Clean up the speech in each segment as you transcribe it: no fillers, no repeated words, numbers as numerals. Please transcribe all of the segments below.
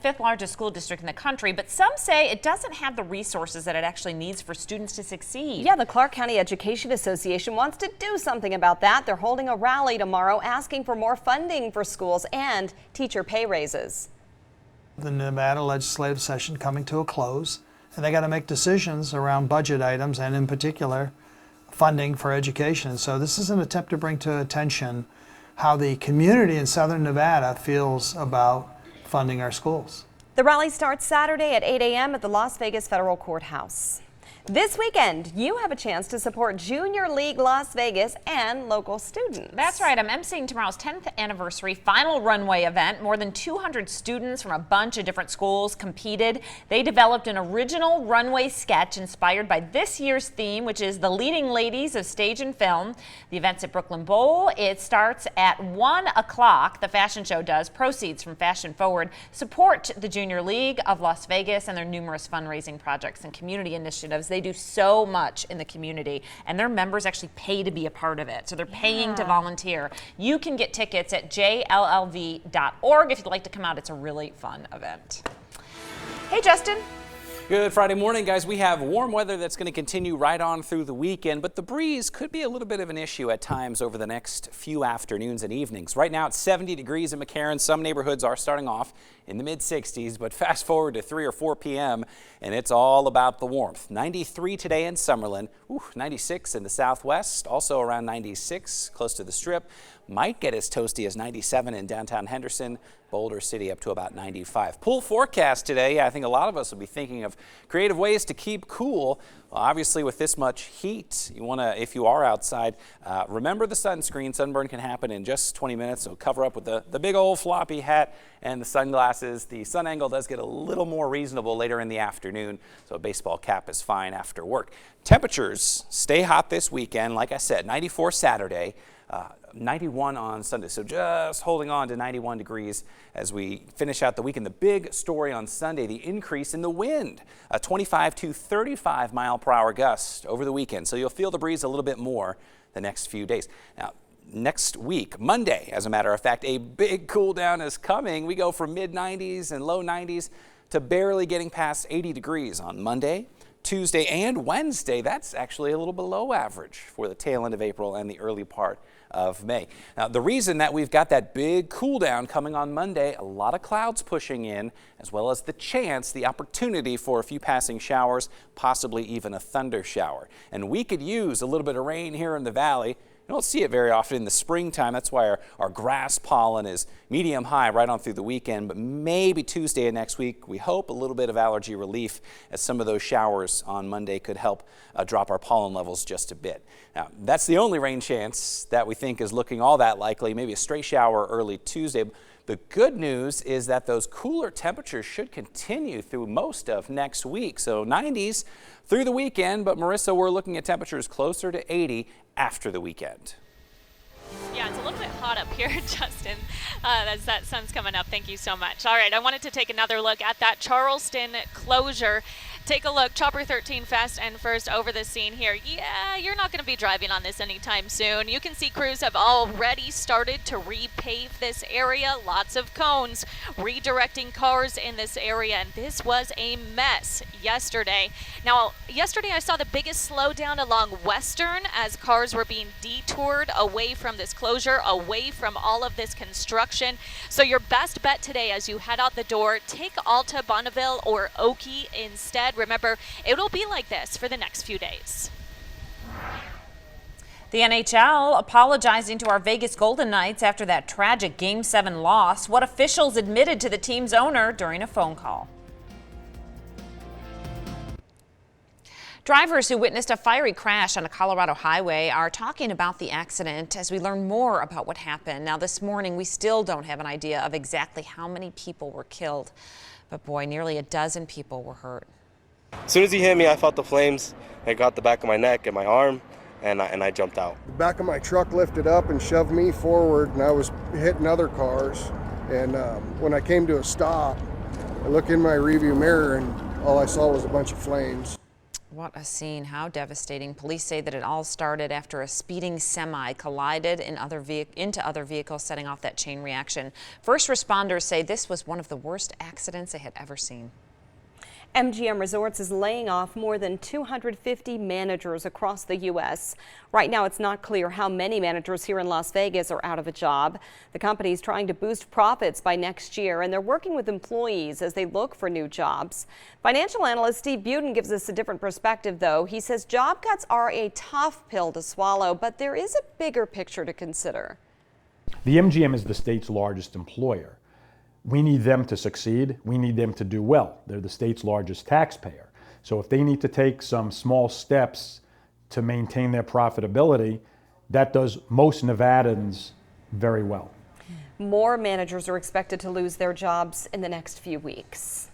fifth largest school district in the country, but some say it doesn't have the resources that it actually needs for students to succeed. Yeah, the Clark County Education Association wants to do something about that. They're holding a rally tomorrow asking for more funding for schools and teacher pay raises. The Nevada legislative session coming to a close, and they got to make decisions around budget items and in particular funding for education. So this is an attempt to bring to attention how the community in southern Nevada feels about funding our schools. The rally starts Saturday at 8 a.m. at the Las Vegas Federal Courthouse. This weekend, you have a chance to support Junior League Las Vegas and local students. That's right. I'm emceeing tomorrow's 10th anniversary final runway event. More than 200 students from a bunch of different schools competed. They developed an original runway sketch inspired by this year's theme, which is the leading ladies of stage and film. The event's at Brooklyn Bowl. It starts at 1 o'clock. The fashion show does. Proceeds from Fashion Forward support the Junior League of Las Vegas and their numerous fundraising projects and community initiatives. They do so much in the community, and their members actually pay to be a part of it. So they're paying to volunteer. You can get tickets at jllv.org if you'd like to come out. It's a really fun event. Hey, Justin. Good Friday morning, guys. We have warm weather that's going to continue right on through the weekend, but the breeze could be a little bit of an issue at times over the next few afternoons and evenings. Right now it's 70 degrees in McCarran. Some neighborhoods are starting off in the mid-60s, but fast forward to 3 or 4 p.m. and it's all about the warmth. 93 today in Summerlin, 96 in the southwest, also around 96 close to the Strip. Might get as toasty as 97 in downtown Henderson. Boulder City up to about 95. Pool forecast today. I think a lot of us will be thinking of creative ways to keep cool. Well, obviously with this much heat, you want to, if you are outside, remember the sunscreen. Sunburn can happen in just 20 minutes, so cover up with the big old floppy hat and the sunglasses. The sun angle does get a little more reasonable later in the afternoon, so a baseball cap is fine after work. Temperatures stay hot this weekend. Like I said, 94 Saturday. 91 on Sunday, so just holding on to 91 degrees as we finish out the weekend. The big story on Sunday, the increase in the wind, a 25 to 35 mile per hour gust over the weekend, so you'll feel the breeze a little bit more the next few days. Now, next week, Monday, as a matter of fact, a big cool down is coming. We go from mid 90s and low 90s to barely getting past 80 degrees on Monday. Tuesday and Wednesday, that's actually a little below average for the tail end of April and the early part of May. Now, the reason that we've got that big cool down coming on Monday, a lot of clouds pushing in, as well as the chance, the opportunity for a few passing showers, possibly even a thunder shower. And we could use a little bit of rain here in the valley. You don't see it very often in the springtime. That's why our grass pollen is medium high right on through the weekend. But maybe Tuesday of next week, we hope a little bit of allergy relief as some of those showers on Monday could help drop our pollen levels just a bit. Now, that's the only rain chance that we think is looking all that likely. Maybe a stray shower early Tuesday. The good news is that those cooler temperatures should continue through most of next week. So 90s through the weekend, but Marissa, we're looking at temperatures closer to 80 after the weekend. Yeah, it's a little bit hot up here, Justin, as that sun's coming up. Thank you so much. All right, I wanted to take another look at that Charleston closure. Take a look, Chopper 13 fast and first over the scene here. Yeah, you're not going to be driving on this anytime soon. You can see crews have already started to repave this area. Lots of cones redirecting cars in this area, and this was a mess yesterday. Now, yesterday I saw the biggest slowdown along Western as cars were being detoured away from this closure, away from all of this construction. So your best bet today as you head out the door, take Alta, Bonneville, or Oakey instead. Remember, it'll be like this for the next few days. The NHL apologizing to our Vegas Golden Knights after that tragic Game 7 loss. What officials admitted to the team's owner during a phone call. Drivers who witnessed a fiery crash on a Colorado highway are talking about the accident as we learn more about what happened. Now, this morning, we still don't have an idea of exactly how many people were killed. But boy, nearly a dozen people were hurt. As soon as he hit me, I felt the flames. I got the back of my neck and my arm, and I jumped out. The back of my truck lifted up and shoved me forward, and I was hitting other cars. And when I came to a stop, I looked in my rearview mirror, and all I saw was a bunch of flames. What a scene. How devastating. Police say that it all started after a speeding semi collided into other vehicles, setting off that chain reaction. First responders say this was one of the worst accidents they had ever seen. MGM Resorts is laying off more than 250 managers across the U.S. Right now, it's not clear how many managers here in Las Vegas are out of a job. The company is trying to boost profits by next year, and they're working with employees as they look for new jobs. Financial analyst Steve Buden gives us a different perspective, though. He says job cuts are a tough pill to swallow, but there is a bigger picture to consider. The MGM is the state's largest employer. We need them to succeed. We need them to do well. They're the state's largest taxpayer. So if they need to take some small steps to maintain their profitability, that does most Nevadans very well. More managers are expected to lose their jobs in the next few weeks.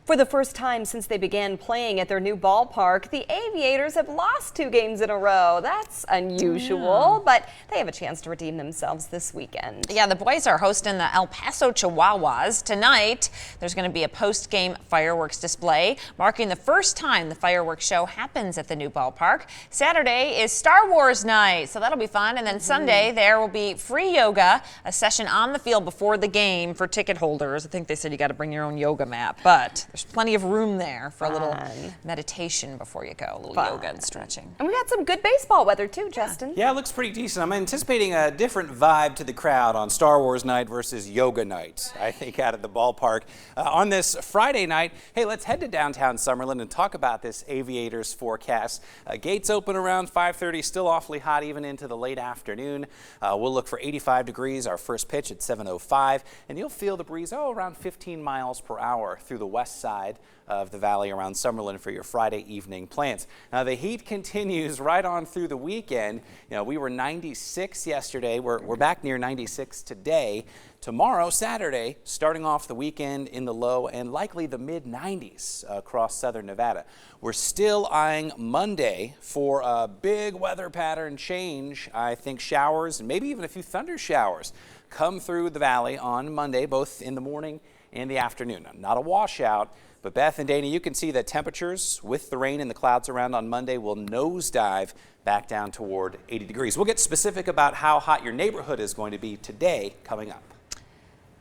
For the first time since they began playing at their new ballpark, the Aviators have lost 2 games in a row. That's unusual, but they have a chance to redeem themselves this weekend. Yeah, the boys are hosting the El Paso Chihuahuas. Tonight, there's going to be a post-game fireworks display, marking the first time the fireworks show happens at the new ballpark. Saturday is Star Wars night, so that'll be fun. And then Sunday, there will be free yoga, a session on the field before the game for ticket holders. I think they said you got to bring your own yoga mat, but there's plenty of room there for a little meditation before you go, a little yoga and stretching. And we got some good baseball weather too, Justin. Yeah, it looks pretty decent. I'm anticipating a different vibe to the crowd on Star Wars night versus yoga night, I think, out at the ballpark. On this Friday night, hey, let's head to downtown Summerlin and talk about this Aviators forecast. Gates open around 5:30, still awfully hot even into the late afternoon. We'll look for 85 degrees, our first pitch at 7:05, and you'll feel the breeze, around 15 miles per hour through the west side of the valley around Summerlin for your Friday evening plans. Now the heat continues right on through the weekend. You know, we were 96 yesterday. We're back near 96 today. Tomorrow, Saturday, starting off the weekend in the low and likely the mid-90s across southern Nevada. We're still eyeing Monday for a big weather pattern change. I think showers and maybe even a few thunder showers come through the valley on Monday, both in the morning and the afternoon. Not a washout, but Beth and Dana, you can see that temperatures with the rain and the clouds around on Monday will nosedive back down toward 80 degrees. We'll get specific about how hot your neighborhood is going to be today coming up.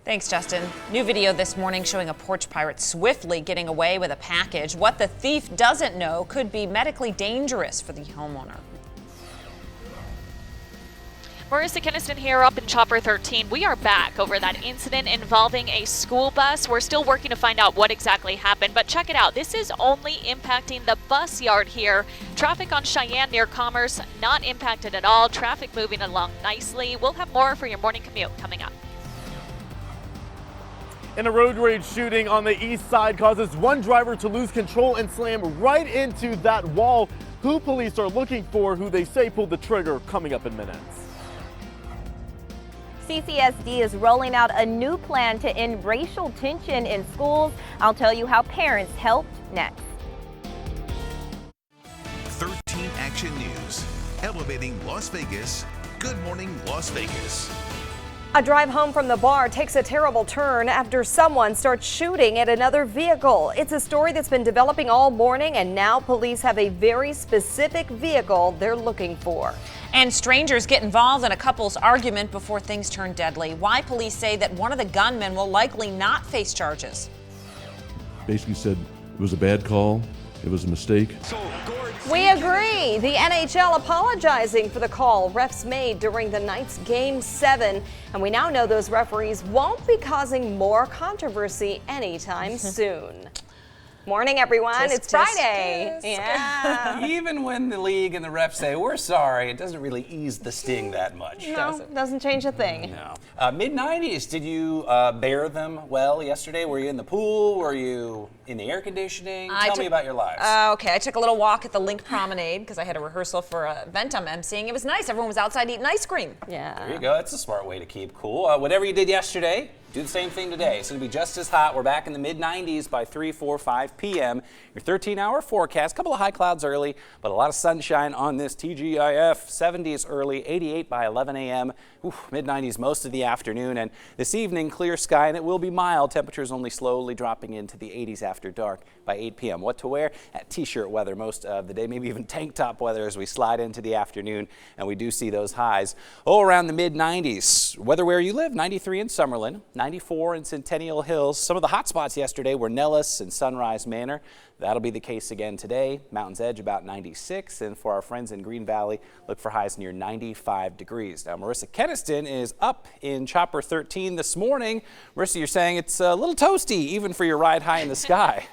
Thanks, Justin. New video this morning showing a porch pirate swiftly getting away with a package. What the thief doesn't know could be medically dangerous for the homeowner. Marissa Keniston here up in Chopper 13. We are back over that incident involving a school bus. We're still working to find out what exactly happened, but check it out. This is only impacting the bus yard here. Traffic on Cheyenne near Commerce not impacted at all. Traffic moving along nicely. We'll have more for your morning commute coming up. And a road rage shooting on the east side causes one driver to lose control and slam right into that wall. Who police are looking for, who they say pulled the trigger, coming up in minutes. CCSD is rolling out a new plan to end racial tension in schools. I'll tell you how parents helped next. 13 Action News, elevating Las Vegas. Good morning, Las Vegas. A drive home from the bar takes a terrible turn after someone starts shooting at another vehicle. It's a story that's been developing all morning, and now police have a very specific vehicle they're looking for. And strangers get involved in a couple's argument before things turn deadly. Why police say that one of the gunmen will likely not face charges. Basically said it was a bad call, it was a mistake. We agree. The NHL apologizing for the call refs made during the night's Game 7. And we now know those referees won't be causing more controversy anytime soon. Morning, everyone. Tisk, it's tisk, Friday. tisk. Yeah. Even when the league and the refs say, we're sorry, it doesn't really ease the sting that much, does it? Doesn't change a thing. No. Mid-90s, did you bear them well yesterday? Were you in the pool? Were you in the air conditioning? Tell me about your lives. Okay, I took a little walk at the Link Promenade because I had a rehearsal for an event I'm emceeing. It was nice. Everyone was outside eating ice cream. Yeah. There you go. That's a smart way to keep cool. Whatever you did yesterday, Do the same thing today. It's going to be just as hot. We're back in the mid-90s by 3, 4, 5 p.m. Your 13-hour forecast. A couple of high clouds early, but a lot of sunshine on this TGIF. 70s early, 88 by 11 a.m. Mid-90s most of the afternoon. And this evening, clear sky, and it will be mild. Temperatures only slowly dropping into the 80s after dark by 8 p.m. What to wear? T-shirt weather most of the day, maybe even tank top weather as we slide into the afternoon. And we do see those highs around the mid-90s. Weather where you live, 93 in Summerlin. 94 in Centennial Hills. Some of the hot spots yesterday were Nellis and Sunrise Manor. That'll be the case again today. Mountain's Edge about 96. And for our friends in Green Valley, look for highs near 95 degrees. Now, Marissa Keniston is up in Chopper 13 this morning. Marissa, you're saying it's a little toasty even for your ride high in the sky.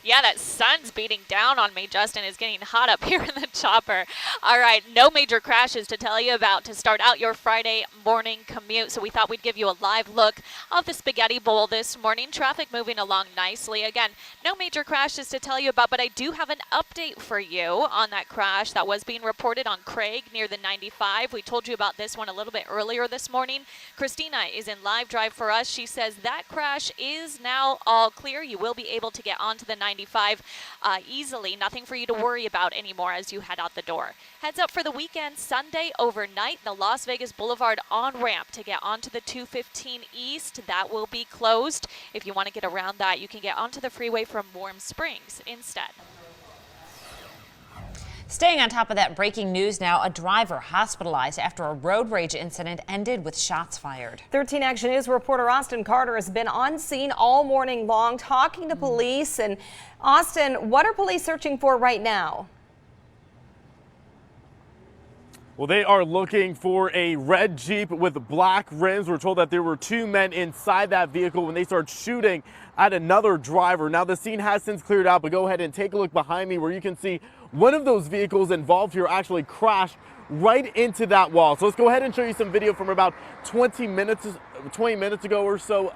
Yeah, that sun's beating down on me, Justin. It's getting hot up here in the chopper. All right, no major crashes to tell you about to start out your Friday morning commute. So we thought we'd give you a live look of the Spaghetti Bowl this morning. Traffic moving along nicely. Again, no major crashes to tell you about, but I do have an update for you on that crash that was being reported on Craig near the 95. We told you about this one a little bit earlier this morning. Christina is in live drive for us. She says that crash is now all clear. You will be able to get onto the 95 easily. Nothing for you to worry about anymore as you head out the door. Heads up for the weekend. Sunday overnight, the Las Vegas Boulevard on-ramp to get onto the 215 East. That will be closed. If you want to get around that, you can get onto the freeway from Warm Springs instead. Staying on top of that breaking news now, a driver hospitalized after a road rage incident ended with shots fired. 13 Action News reporter Austin Carter has been on scene all morning long talking to police. And Austin, what are police searching for right now? Well, they are looking for a red Jeep with black rims. We're told that there were 2 men inside that vehicle when they started shooting at another driver. Now, the scene has since cleared out, but go ahead and take a look behind me where you can see one of those vehicles involved here actually crashed right into that wall. So let's go ahead and show you some video from about 20 minutes ago or so.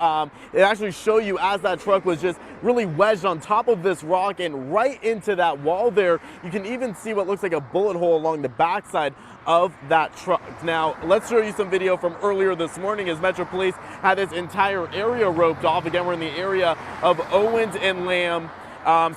It actually show you as that truck was just really wedged on top of this rock and right into that wall there. You can even see what looks like a bullet hole along the backside of that truck. Now, let's show you some video from earlier this morning as Metro Police had this entire area roped off. Again, we're in the area of Owens and Lamb.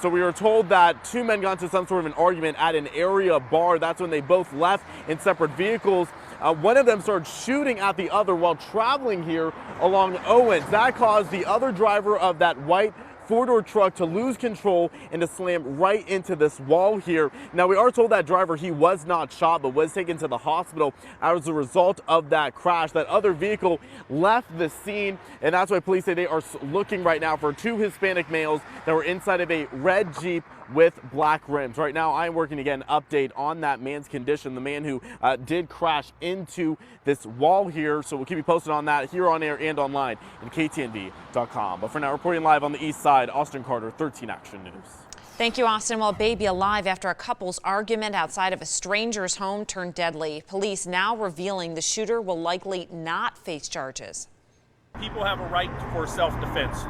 So we were told that 2 men got into some sort of an argument at an area bar. That's when they both left in separate vehicles. One of them started shooting at the other while traveling here along Owens. That caused the other driver of that white 4-door truck to lose control and to slam right into this wall here. Now, we are told that driver, he was not shot, but was taken to the hospital as a result of that crash. That other vehicle left the scene, and that's why police say they are looking right now for 2 Hispanic males that were inside of a red Jeep with black rims. Right now, I'm working to get an update on that man's condition, the man who did crash into this wall here. So we'll keep you posted on that here on air and online at ktnv.com. But for now, reporting live on the east side, Austin Carter, 13 Action News. Thank you, Austin. Well, a baby alive after a couple's argument outside of a stranger's home turned deadly. Police now revealing the shooter will likely not face charges. People have a right for self-defense.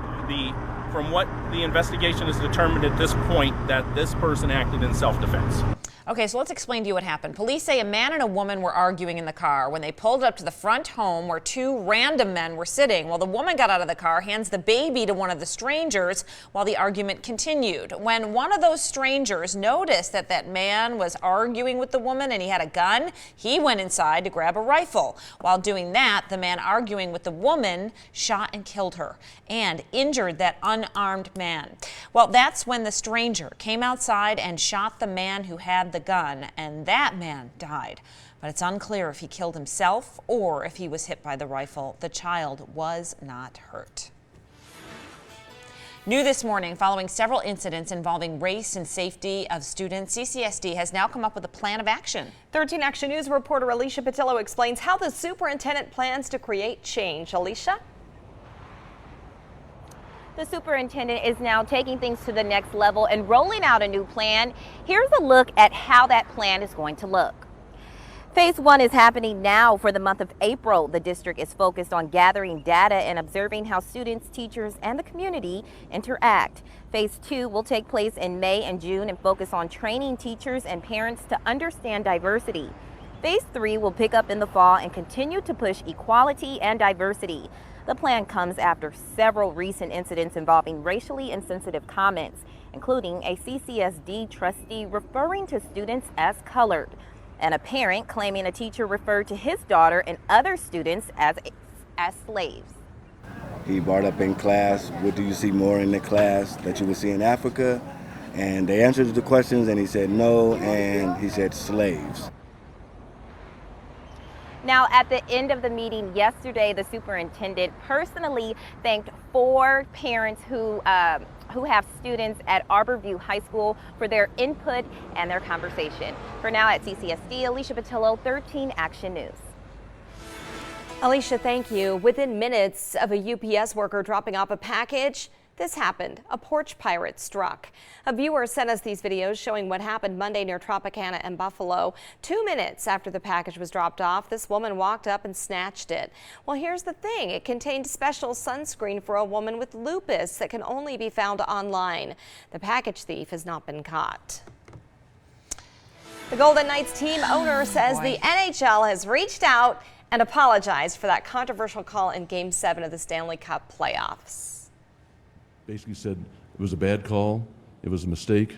From what the investigation has determined at this point, that this person acted in self-defense. Okay, so let's explain to you what happened. Police say a man and a woman were arguing in the car when they pulled up to the front home where 2 random men were sitting. Well, the woman got out of the car, hands the baby to one of the strangers while the argument continued. When one of those strangers noticed that that man was arguing with the woman and he had a gun, he went inside to grab a rifle. While doing that, the man arguing with the woman shot and killed her and injured that unarmed man. Well, that's when the stranger came outside and shot the man who had the gun, and that man died. But it's unclear if he killed himself or if he was hit by the rifle. The child was not hurt. New this morning, following several incidents involving race and safety of students, CCSD has now come up with a plan of action. 13 Action News reporter Alicia Patillo explains how the superintendent plans to create change. Alicia? The superintendent is now taking things to the next level and rolling out a new plan. Here's a look at how that plan is going to look. Phase 1 is happening now for the month of April. The district is focused on gathering data and observing how students, teachers, and the community interact. Phase 2 will take place in May and June and focus on training teachers and parents to understand diversity. Phase 3 will pick up in the fall and continue to push equality and diversity. The plan comes after several recent incidents involving racially insensitive comments, including a CCSD trustee referring to students as colored, and a parent claiming a teacher referred to his daughter and other students as slaves. He brought up in class, what do you see more in the class that you would see in Africa? And they answered the questions and he said no, and he said slaves. Now, at the end of the meeting yesterday, the superintendent personally thanked 4 parents who have students at Arborview High School for their input and their conversation. For now at CCSD, Alicia Patillo, 13 Action News. Alicia, thank you. Within minutes of a UPS worker dropping off a package, this happened. A porch pirate struck. A viewer sent us these videos showing what happened Monday near Tropicana and Buffalo. 2 minutes after the package was dropped off, this woman walked up and snatched it. Well, here's the thing. It contained special sunscreen for a woman with lupus that can only be found online. The package thief has not been caught. The Golden Knights team owner says the NHL has reached out and apologized for that controversial call in Game 7 of the Stanley Cup playoffs. Basically said it was a bad call, it was a mistake.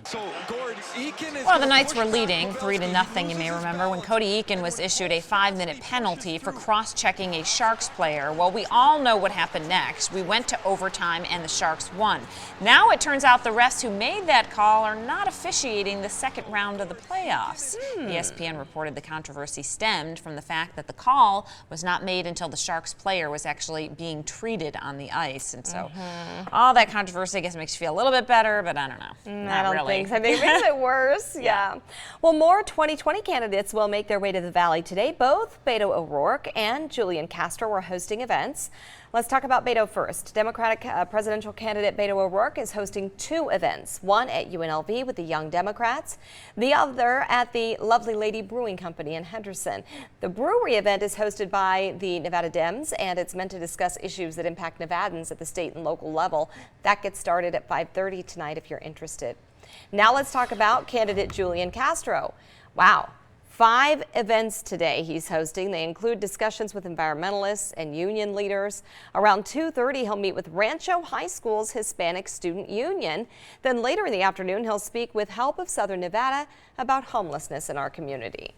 Well, the Knights were leading 3-0, you may remember, when Cody Eakin was issued a 5-minute penalty for cross-checking a Sharks player. Well, we all know what happened next. We went to overtime and the Sharks won. Now it turns out the refs who made that call are not officiating the second round of the playoffs. ESPN reported the controversy stemmed from the fact that the call was not made until the Sharks player was actually being treated on the ice. And so all that controversy, I guess, makes you feel a little bit better, but I don't know. I don't think so. I think it makes it worse. Yeah. Well, more 2020 candidates will make their way to the Valley today. Both Beto O'Rourke and Julian Castro are hosting events. Let's talk about Beto first. Democratic presidential candidate Beto O'Rourke is hosting 2 events, one at UNLV with the Young Democrats, the other at the Lovely Lady Brewing Company in Henderson. The brewery event is hosted by the Nevada Dems, and it's meant to discuss issues that impact Nevadans at the state and local level. That gets started at 5:30 tonight if you're interested. Now let's talk about candidate Julian Castro. Wow. 5 events today he's hosting. They include discussions with environmentalists and union leaders. Around 2:30, he'll meet with Rancho High School's Hispanic Student Union. Then later in the afternoon, he'll speak with Help of Southern Nevada about homelessness in our community.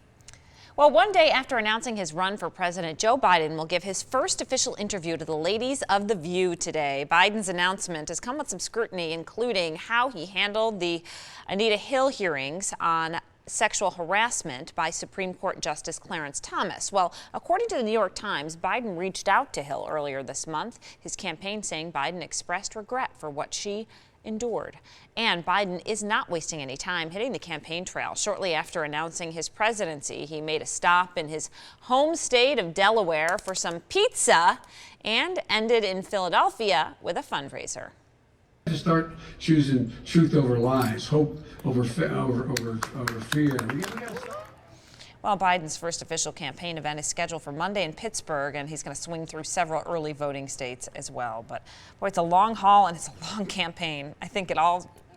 Well, one day after announcing his run for president, Joe Biden will give his first official interview to the ladies of The View today. Biden's announcement has come with some scrutiny, including how he handled the Anita Hill hearings on sexual harassment by Supreme Court Justice Clarence Thomas. Well, according to the New York Times, Biden reached out to Hill earlier this month, his campaign saying Biden expressed regret for what she endured. And Biden is not wasting any time hitting the campaign trail. Shortly after announcing his presidency, he made a stop in his home state of Delaware for some pizza and ended in Philadelphia with a fundraiser. To start choosing truth over lies, hope over fear. Well, Biden's first official campaign event is scheduled for Monday in Pittsburgh, and he's going to swing through several early voting states as well. But boy, it's a long haul and it's a long campaign. I think you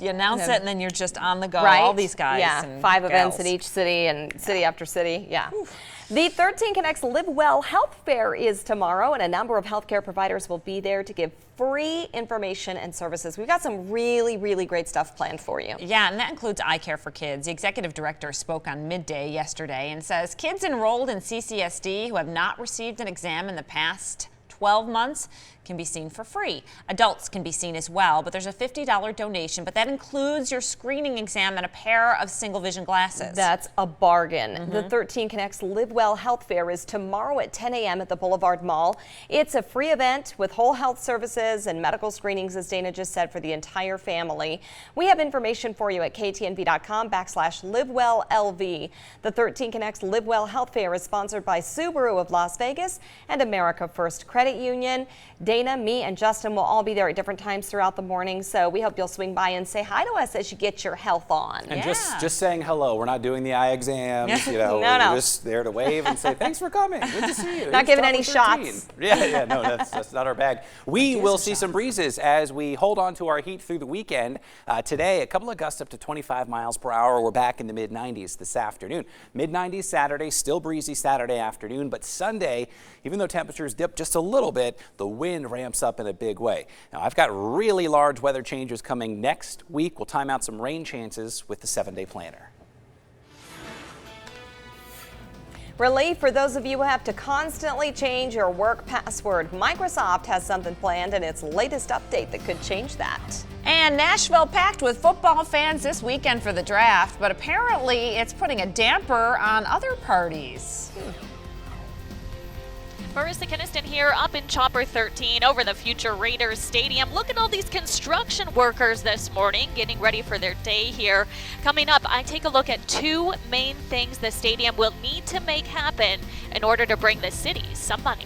announce it and then you're just on the go. Right? All these guys. Yeah, and 5 gals. events in each city and city after city. Yeah. Oof. The 13 Connects Live Well Health Fair is tomorrow, and a number of healthcare providers will be there to give free information and services. We've got some really, really great stuff planned for you. Yeah, and that includes eye care for kids. The executive director spoke on midday yesterday and says kids enrolled in CCSD who have not received an exam in the past 12 months can be seen for free. Adults can be seen as well, but there's a $50 donation, but that includes your screening exam and a pair of single vision glasses. That's a bargain. The 13 Connects Live Well Health Fair is tomorrow at 10 a.m. at the Boulevard Mall. It's a free event with whole health services and medical screenings, as Dana just said, for the entire family. We have information for you at ktnv.com/livewelllv. The 13 Connects Live Well Health Fair is sponsored by Subaru of Las Vegas and America First Credit Union. Dana, me, and Justin will all be there at different times throughout the morning, so we hope you'll swing by and say hi to us as you get your health on. And just saying hello. We're not doing the eye exams. You know, No. We're just there to wave and say thanks for coming. Good to see you. Not giving any shots. Yeah, no, that's not our bag. We will see some breezes as we hold on to our heat through the weekend. Today, a couple of gusts up to 25 miles per hour. We're back in the mid-90s this afternoon. Mid-90s Saturday, still breezy Saturday afternoon, but Sunday, even though temperatures dip just a little bit, the wind wind ramps up in a big way. Now, I've got really large weather changes coming next week. We'll time out some rain chances with the 7-day planner. Relief for those of you who have to constantly change your work password. Microsoft has something planned in its latest update that could change that. And Nashville packed with football fans this weekend for the draft, but apparently it's putting a damper on other parties. Marissa Kinniston here up in Chopper 13 over the future Raiders Stadium. Look at all these construction workers this morning getting ready for their day here. Coming up, I take a look at two main things the stadium will need to make happen in order to bring the city some money.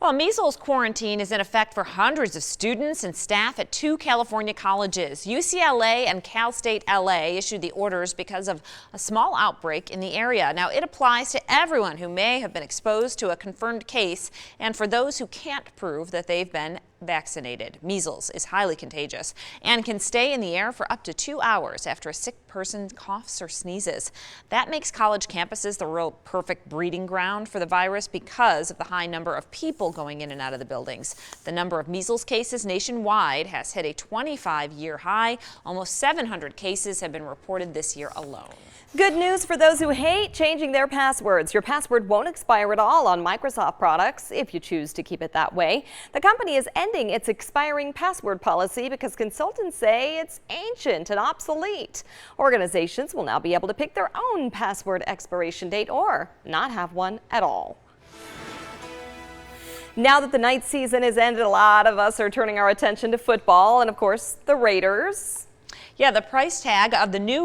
Well, measles quarantine is in effect for hundreds of students and staff at 2 California colleges. UCLA and Cal State LA issued the orders because of a small outbreak in the area. Now, it applies to everyone who may have been exposed to a confirmed case and for those who can't prove that they've been vaccinated. Measles is highly contagious and can stay in the air for up to 2 hours after a sick person coughs or sneezes. That makes college campuses the real perfect breeding ground for the virus because of the high number of people going in and out of the buildings. The number of measles cases nationwide has hit a 25-year high. Almost 700 cases have been reported this year alone. Good news for those who hate changing their passwords. Your password won't expire at all on Microsoft products if you choose to keep it that way. The company is ending its expiring password policy because consultants say it's ancient and obsolete. Organizations will now be able to pick their own password expiration date or not have one at all. Now that the night season has ended, a lot of us are turning our attention to football and, of course, the Raiders. Yeah, the price tag of the new